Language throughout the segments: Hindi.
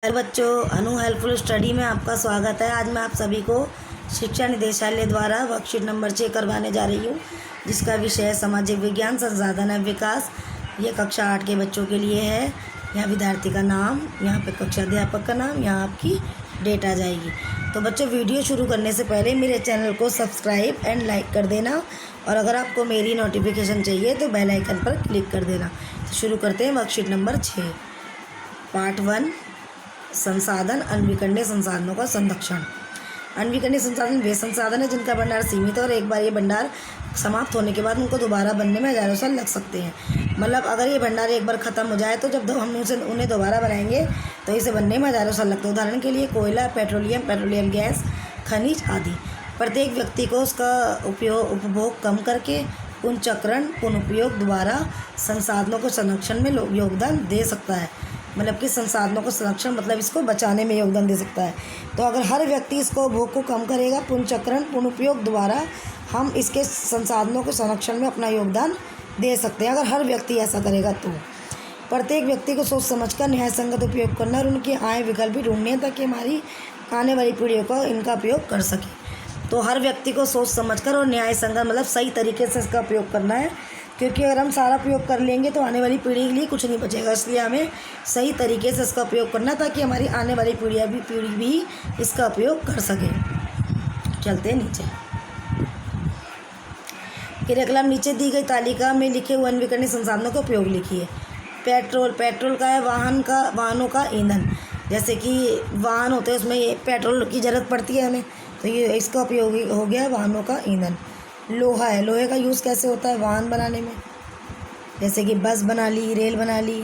हेलो बच्चों, अनु हेल्पफुल स्टडी में आपका स्वागत है। आज मैं आप सभी को शिक्षा निदेशालय द्वारा वर्कशीट नंबर 6 करवाने जा रही हूँ, जिसका विषय है सामाजिक विज्ञान संसाधन है विकास। ये कक्षा 8 के बच्चों के लिए है। यहाँ विद्यार्थी का नाम, यहाँ पे कक्षा अध्यापक का नाम, यहाँ आपकी डेट आ जाएगी। तो बच्चों, वीडियो शुरू करने से पहले मेरे चैनल को सब्सक्राइब एंड लाइक कर देना, और अगर आपको मेरी नोटिफिकेशन चाहिए तो बेल आइकन पर क्लिक कर देना। तो शुरू करते हैं वर्कशीट नंबर 6, पार्ट 1, संसाधन। अनविकरणीय संसाधनों का संरक्षण। अनविकरणीय संसाधन वे संसाधन है जिनका भंडार सीमित है और एक बार ये भंडार समाप्त होने के बाद उनको दोबारा बनने में हज़ारों साल लग सकते हैं। मतलब अगर ये भंडार एक बार ख़त्म हो जाए तो जब हम उन्हें दोबारा बनाएंगे तो इसे बनने में हज़ारों साल लगते हैं। उदाहरण के लिए कोयला, पेट्रोलियम गैस, खनिज आदि। प्रत्येक व्यक्ति को उसका उपभोग कम करके पुनर्चक्रण, पुनःउपयोग द्वारा संसाधनों को संरक्षण में योगदान दे सकता है। मतलब कि संसाधनों को संरक्षण मतलब इसको बचाने में योगदान दे सकता है। तो अगर हर व्यक्ति इसको उपभोग को कम करेगा, पुनर्चक्रण, पुनःउपयोग द्वारा हम इसके संसाधनों के संरक्षण में अपना योगदान दे सकते हैं। अगर हर व्यक्ति ऐसा करेगा तो प्रत्येक व्यक्ति को सोच समझकर न्याय संगत उपयोग करना और उनके आय विकल्प भी ढूंढने ताकि हमारी आने वाली पीढ़ियों को इनका उपयोग कर सके। तो हर व्यक्ति को सोच समझकर और न्याय संगत मतलब सही तरीके से इसका उपयोग करना है, क्योंकि अगर हम सारा उपयोग कर लेंगे तो आने वाली पीढ़ी के लिए कुछ नहीं बचेगा। इसलिए हमें सही तरीके से इसका उपयोग करना ताकि हमारी आने वाली पीढ़ी भी इसका उपयोग कर सके। चलते हैं नीचे। क्रियाकलाप नीचे दी गई तालिका में लिखे हुए अनविकरणीय संसाधनों का उपयोग लिखिए। पेट्रोल का है वाहनों का ईंधन। जैसे कि वाहन होते हैं, उसमें ये पेट्रोल की ज़रूरत पड़ती है हमें, तो ये इसका उपयोग हो गया वाहनों का ईंधन। लोहा है, लोहे का यूज़ कैसे होता है वाहन बनाने में, जैसे कि बस बना ली, रेल बना ली।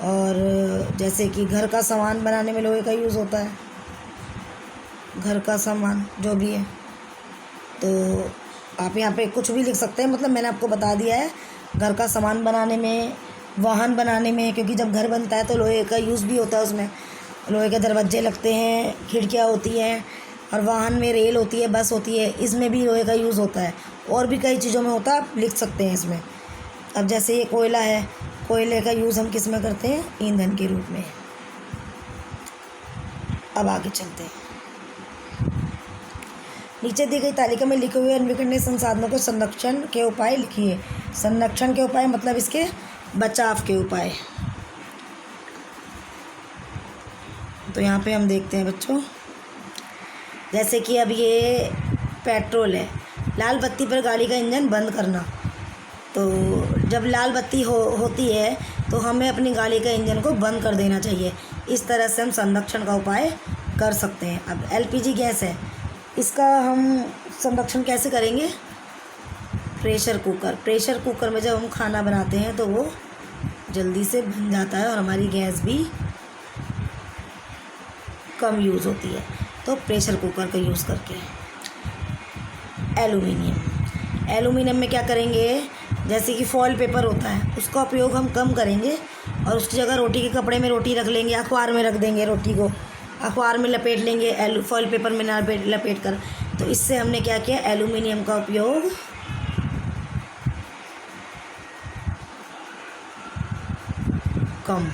और जैसे कि घर का सामान बनाने में लोहे का यूज़ होता है, घर का सामान जो भी है। तो आप यहाँ पे कुछ भी लिख सकते हैं, मतलब मैंने आपको बता दिया है घर का सामान बनाने में, वाहन बनाने में, क्योंकि जब घर बनता है तो लोहे का यूज़ भी होता है। उसमें लोहे के दरवाजे लगते हैं, खिड़कियाँ होती हैं, और वाहन में रेल होती है, बस होती है, इसमें भी लोहे का यूज़ होता है। और भी कई चीज़ों में होता है, आप लिख सकते हैं इसमें। अब जैसे ये कोयला है, कोयले का यूज़ हम किस में करते हैं, ईंधन के रूप में। अब आगे चलते हैं। नीचे दी गई तालिका में लिखे हुए अनविकरणीय संसाधनों के संरक्षण के उपाय लिखिए। संरक्षण के उपाय मतलब इसके बचाव के उपाय। तो यहाँ पे हम देखते हैं बच्चों, जैसे कि अब ये पेट्रोल है, लाल बत्ती पर गाड़ी का इंजन बंद करना। तो जब लाल बत्ती होती है तो हमें अपनी गाड़ी का इंजन को बंद कर देना चाहिए। इस तरह से हम संरक्षण का उपाय कर सकते हैं। अब एलपीजी गैस है, इसका हम संरक्षण कैसे करेंगे। प्रेशर कुकर में जब हम खाना बनाते हैं तो वो जल्दी से बन जाता है और हमारी गैस भी कम यूज़ होती है। तो प्रेशर कुकर का यूज़ करके। एल्यूमिनियम में क्या करेंगे, जैसे कि फॉइल पेपर होता है, उसका उपयोग हम कम करेंगे और उसकी जगह रोटी के कपड़े में रोटी रख लेंगे, अखबार में रख देंगे, रोटी को अखबार में लपेट लेंगे, फॉइल पेपर में ना लपेट कर। तो इससे हमने क्या किया, एल्यूमिनियम का उपयोग कम।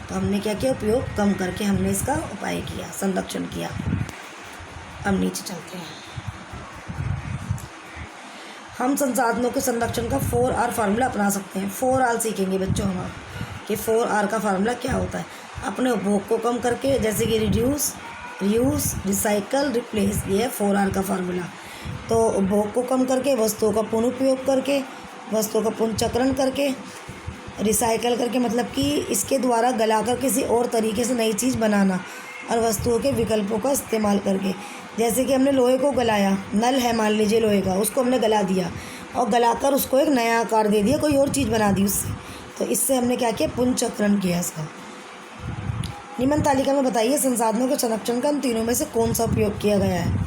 तो हमने क्या किया, उपयोग कम करके हमने इसका उपाय किया, संरक्षण किया। अब नीचे चलते हैं। हम संसाधनों के संरक्षण का 4R फार्मूला अपना सकते हैं। 4R सीखेंगे बच्चों हम कि 4R का फार्मूला क्या होता है। अपने उपभोग को कम करके, जैसे कि रिड्यूस, रीयूज, रिसाइकल, रिप्लेस, ये है 4R का फार्मूला। तो उपभोग को कम करके, वस्तुओं का पुनःउपयोग करके, वस्तुओं का पुनर्चक्रण करके, रिसाइकल करके मतलब कि इसके द्वारा गलाकर किसी और तरीके से नई चीज़ बनाना, और वस्तुओं के विकल्पों का इस्तेमाल करके। जैसे कि हमने लोहे को गलाया, नल है मान लीजिए लोहे का, उसको हमने गला दिया और गलाकर उसको एक नया आकार दे दिया, कोई और चीज़ बना दी उससे। तो इससे हमने क्या किया, पुनर्चक्रण किया इसका। निम्न तालिका में बताइए संसाधनों के संरक्षण का इन तीनों में से कौन सा उपयोग किया गया है।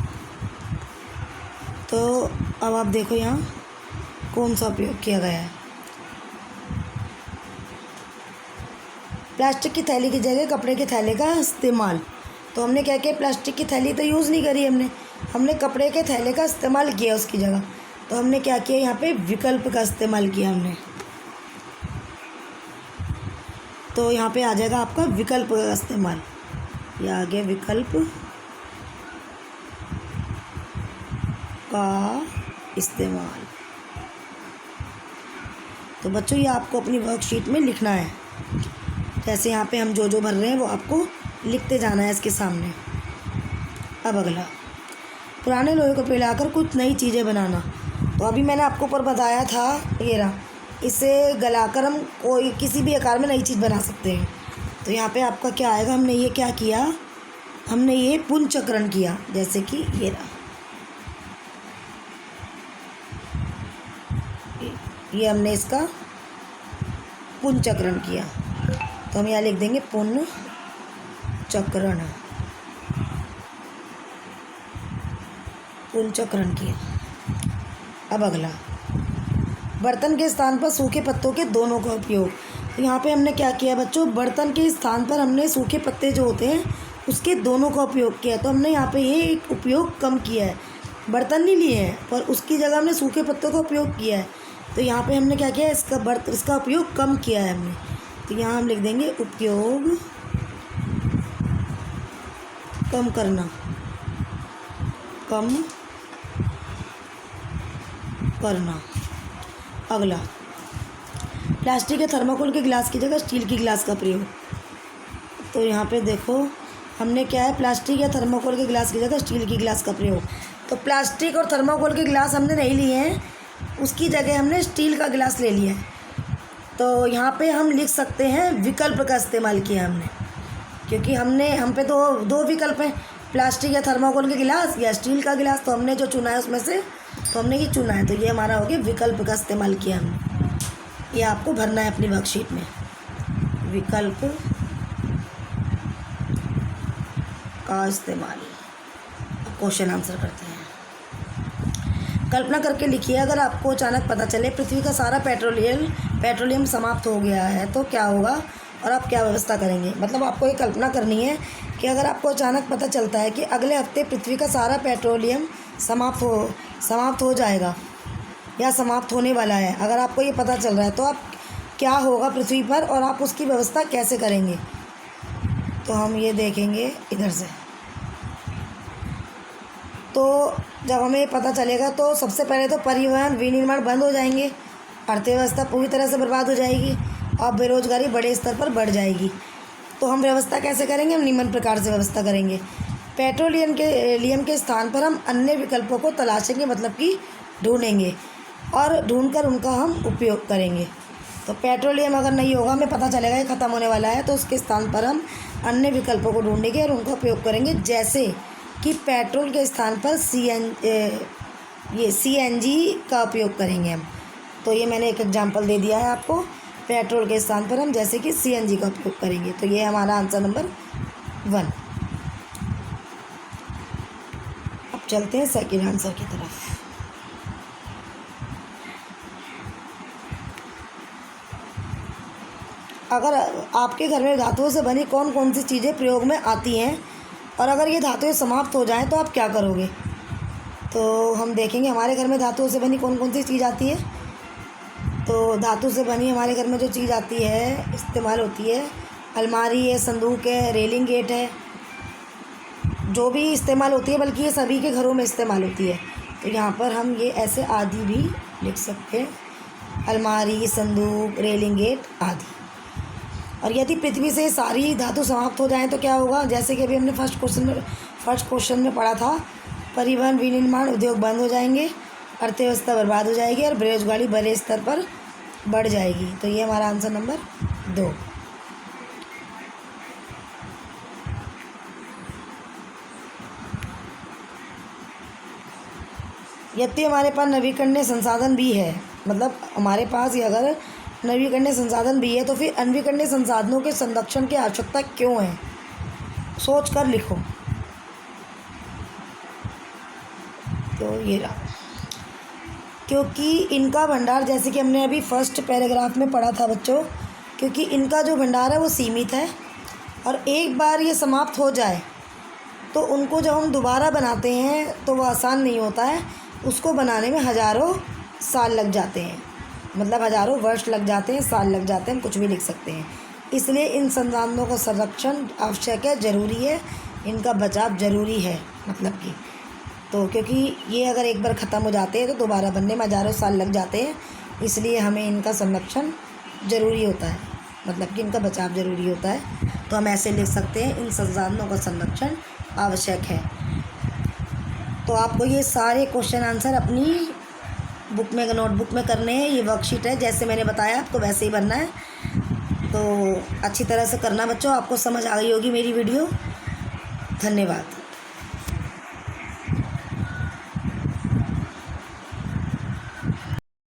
तो अब आप देखो यहाँ कौन सा उपयोग किया गया है। प्लास्टिक की थैली की जगह कपड़े के थैले का इस्तेमाल। तो हमने क्या किया, प्लास्टिक की थैली तो यूज़ नहीं करी हमने कपड़े के थैले का इस्तेमाल किया उसकी जगह। तो हमने क्या किया, यहाँ पे विकल्प का इस्तेमाल किया हमने। तो यहाँ पे आ जाएगा आपका विकल्प का इस्तेमाल। ये आ गया विकल्प का इस्तेमाल। तो बच्चों ये आपको अपनी वर्कशीट में लिखना है। जैसे यहाँ पे हम जो जो भर रहे हैं वो आपको लिखते जाना है इसके सामने। अब अगला, पुराने लोहे को पिघलाकर कुछ नई चीज़ें बनाना। तो अभी मैंने आपको ऊपर बताया था, ये रहा, इसे गलाकर हम कोई किसी भी आकार में नई चीज़ बना सकते हैं। तो यहाँ पे आपका क्या आएगा, हमने ये क्या किया, हमने ये पुनर्चक्रण किया। जैसे कि ये रहा, ये हमने इसका पुनर्चक्रण किया। तो हम यहाँ लिख देंगे पुनर्चक्रण, पुनर्चक्रण किया। अब अगला, बर्तन के स्थान पर सूखे पत्तों के दोनों का उपयोग। तो यहाँ पे हमने क्या किया बच्चों, बर्तन के स्थान पर हमने सूखे पत्ते जो होते हैं उसके दोनों का उपयोग किया। तो हमने यहाँ पे ये एक उपयोग कम किया है, बर्तन नहीं लिए हैं पर उसकी जगह हमने सूखे पत्तों का उपयोग किया है। तो यहाँ पे हमने क्या किया, इसका उपयोग कम किया है हमने। तो यहाँ हम लिख देंगे उपयोग कम करना, कम करना। अगला, प्लास्टिक के थर्माकोल के गिलास की जगह स्टील की गिलास का प्रयोग। तो यहाँ पे देखो हमने क्या है, प्लास्टिक या थर्माकोल के गिलास की जगह स्टील की गिलास का प्रयोग। तो प्लास्टिक और थर्माकोल के गिलास हमने नहीं लिए हैं, उसकी जगह हमने स्टील का गिलास ले लिया है। तो यहाँ पे हम लिख सकते हैं विकल्प का इस्तेमाल किया हमने, क्योंकि हम पे तो दो विकल्प हैं, प्लास्टिक या थर्माकोल के गिलास या स्टील का गिलास। तो हमने जो चुना है उसमें से तो हमने ये चुना है। तो ये हमारा हो गया विकल्प का इस्तेमाल किया हमने। ये आपको भरना है अपनी वर्कशीट में, विकल्प का इस्तेमाल। क्वेश्चन आंसर करते हैं। कल्पना करके लिखिए, अगर आपको अचानक पता चले पृथ्वी का सारा पेट्रोलियम समाप्त हो गया है तो क्या होगा और आप क्या व्यवस्था करेंगे। मतलब आपको ये कल्पना करनी है कि अगर आपको अचानक पता चलता है कि अगले हफ्ते पृथ्वी का सारा पेट्रोलियम समाप्त हो जाएगा या समाप्त होने वाला है, अगर आपको ये पता चल रहा है तो आप क्या होगा पृथ्वी पर और आप उसकी व्यवस्था कैसे करेंगे। तो हम ये देखेंगे इधर से। तो जब हमें पता चलेगा तो सबसे पहले तो परिवहन विनिर्माण बंद हो जाएंगे, अर्थव्यवस्था पूरी तरह से बर्बाद हो जाएगी और बेरोजगारी बड़े स्तर पर बढ़ जाएगी। तो हम व्यवस्था कैसे करेंगे, हम निम्न प्रकार से व्यवस्था करेंगे। पेट्रोलियम के स्थान पर हम अन्य विकल्पों को तलाशेंगे, मतलब कि ढूंढेंगे और ढूंढकर उनका हम उपयोग करेंगे। तो पेट्रोलियम अगर नहीं होगा, हमें पता चलेगा ये ख़त्म होने वाला है, तो उसके स्थान पर हम अन्य विकल्पों को ढूंढेंगे और उनका उपयोग करेंगे। जैसे कि पेट्रोल के स्थान पर CNG का उपयोग करेंगे हम। तो ये मैंने एक एग्जांपल दे दिया है आपको, पेट्रोल के स्थान पर हम जैसे कि CNG का उपयोग करेंगे। तो ये हमारा आंसर नंबर 1। अब चलते हैं सेकंड आंसर की तरफ। अगर आपके घर में धातुओं से बनी कौन कौन सी चीज़ें प्रयोग में आती हैं और अगर ये धातुएं समाप्त हो जाएं तो आप क्या करोगे। तो हम देखेंगे हमारे घर में धातुओं से बनी कौन कौन सी चीज़ आती है। तो धातु से बनी हमारे घर में जो चीज़ आती है, इस्तेमाल होती है, अलमारी है, संदूक है, रेलिंग गेट है, जो भी इस्तेमाल होती है, बल्कि ये सभी के घरों में इस्तेमाल होती है। तो यहाँ पर हम ये ऐसे आदि भी लिख सकते हैं, अलमारी, संदूक, रेलिंग गेट आदि। और यदि पृथ्वी से सारी धातु समाप्त हो जाएं तो क्या होगा। जैसे कि अभी हमने फर्स्ट क्वेश्चन में पढ़ा था, परिवहन विनिर्माण उद्योग बंद हो जाएंगे, अर्थव्यवस्था बर्बाद हो जाएगी और बेरोजगारी बड़े स्तर पर बढ़ जाएगी। तो ये हमारा आंसर नंबर 2। यद्यपि हमारे पास नवीकरणीय संसाधन भी है, मतलब हमारे पास ये अगर नवीकरणीय संसाधन भी है तो फिर अनवीकरणीय संसाधनों के संरक्षण की आवश्यकता क्यों है, सोच कर लिखो। तो ये रहा, क्योंकि इनका भंडार, जैसे कि हमने अभी फर्स्ट पैराग्राफ में पढ़ा था बच्चों, क्योंकि इनका जो भंडार है वो सीमित है और एक बार ये समाप्त हो जाए तो उनको जब हम दोबारा बनाते हैं तो वो आसान नहीं होता है, उसको बनाने में हज़ारों साल लग जाते हैं, मतलब हज़ारों वर्ष लग जाते हैं, साल लग जाते हैं, हम कुछ भी लिख सकते हैं। इसलिए इन संसाधनों का संरक्षण आवश्यक है, ज़रूरी है, इनका बचाव ज़रूरी है। मतलब कि तो क्योंकि ये अगर एक बार ख़त्म हो जाते हैं तो दोबारा बनने में हज़ारों साल लग जाते हैं, इसलिए हमें इनका संरक्षण ज़रूरी होता है, मतलब कि इनका बचाव ज़रूरी होता है। तो हम ऐसे लिख सकते हैं, इन संसाधनों का संरक्षण आवश्यक है। तो आपको ये सारे क्वेश्चन आंसर अपनी बुक में, नोटबुक में करने हैं। ये वर्कशीट है, जैसे मैंने बताया आपको वैसे ही भरना है। तो अच्छी तरह से करना बच्चों। आपको समझ आ गई होगी मेरी वीडियो। धन्यवाद।